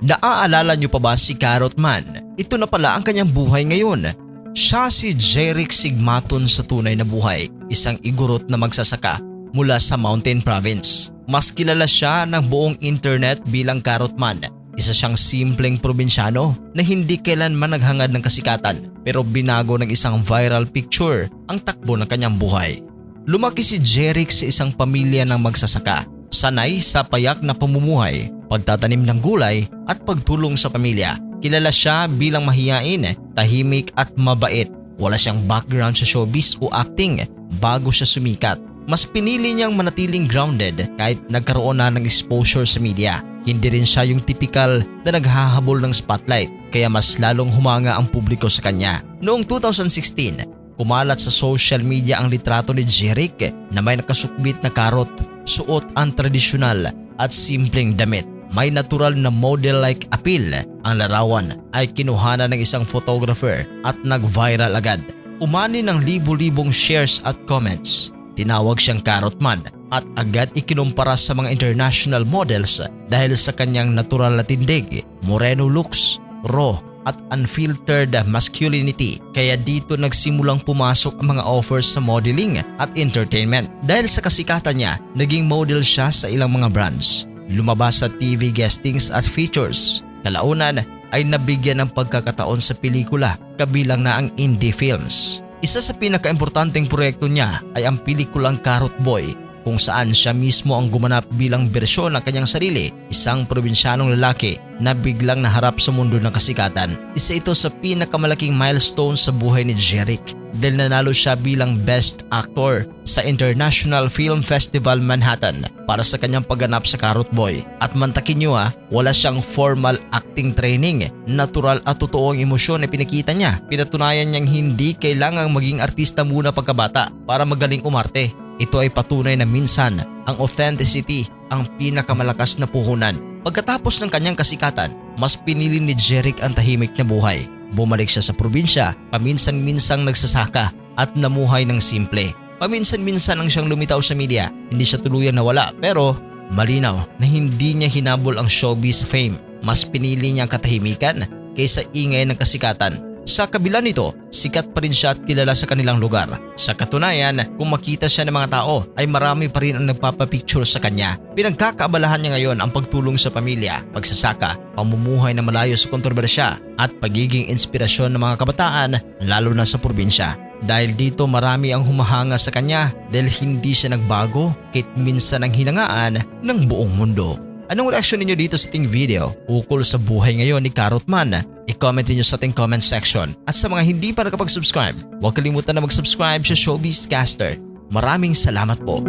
Naaalala niyo pa ba si Carrot Man? Ito na pala ang kanyang buhay ngayon. Siya si Jeric Sigmaton sa tunay na buhay, isang igorot na magsasaka mula sa Mountain Province. Mas kilala siya ng buong internet bilang Carrot Man. Isa siyang simpleng probinsyano na hindi kailanman naghangad ng kasikatan pero binago ng isang viral picture ang takbo ng kanyang buhay. Lumaki si Jeric sa isang pamilya ng magsasaka, sanay sa payak na pamumuhay, pagtatanim ng gulay at pagtulong sa pamilya. Kilala siya bilang mahiyain, tahimik at mabait. Wala siyang background sa showbiz o acting bago siya sumikat. Mas pinili niyang manatiling grounded kahit nagkaroon na ng exposure sa media. Hindi rin siya yung typical na naghahabol ng spotlight kaya mas lalong humanga ang publiko sa kanya. Noong 2016, kumalat sa social media ang litrato ni Jeric na may nakasukbit na karot, suot ang tradisyonal at simpleng damit. May natural na model-like appeal. Ang larawan ay kinuhanan ng isang photographer at nag-viral agad. Umani ng libo-libong shares at comments. Tinawag siyang Carrot Man at agad ikinumpara sa mga international models dahil sa kanyang natural na tindig, moreno looks, raw at unfiltered masculinity. Kaya dito nagsimulang pumasok ang mga offers sa modeling at entertainment. Dahil sa kasikatan niya, naging model siya sa ilang mga brands. Lumabas sa TV guestings at features. Kalaunan ay nabigyan ng pagkakataon sa pelikula kabilang na ang indie films. Isa sa pinakaimportanteng proyekto niya ay ang pelikulang Carrot Boy kung saan siya mismo ang gumanap bilang bersyon ng kanyang sarili, isang probinsyanong lalaki na biglang naharap sa mundo ng kasikatan. Isa ito sa pinakamalaking milestone sa buhay ni Jeric dahil nanalo siya bilang Best Actor sa International Film Festival Manhattan para sa kanyang pagganap sa Carrot Boy. At mantakin nyo wala siyang formal acting training, natural at totoong emosyon na pinakita niya. Pinatunayan niyang hindi kailangang maging artista muna pagkabata para magaling umarte. Ito ay patunay na minsan ang authenticity ang pinakamalakas na puhunan. Pagkatapos ng kanyang kasikatan, mas pinili ni Jeric ang tahimik na buhay. Bumalik siya sa probinsya, paminsan-minsang nagsasaka at namuhay ng simple. Paminsan-minsan ang siyang lumitaw sa media, hindi siya tuluyan nawala pero malinaw na hindi niya hinabol ang showbiz fame. Mas pinili niya ang katahimikan kaysa ingay ng kasikatan. Sa kabila nito, sikat pa rin siya at kilala sa kanilang lugar. Sa katunayan, kung makita siya ng mga tao ay marami pa rin ang nagpapapicture sa kanya. Pinagkakaabalahan niya ngayon ang pagtulong sa pamilya, pagsasaka, pamumuhay na malayo sa kontrobersya at pagiging inspirasyon ng mga kabataan lalo na sa probinsya. Dahil dito marami ang humahanga sa kanya dahil hindi siya nagbago kahit minsan ang hinangaan ng buong mundo. Anong reaksyon ninyo dito sa ating video ukol sa buhay ngayon ni Carrot Man? I-comment niyo sa ating comment section. At sa mga hindi pa nakapag-subscribe, huwag kalimutan na mag-subscribe sa Showbiz Caster. Maraming salamat po.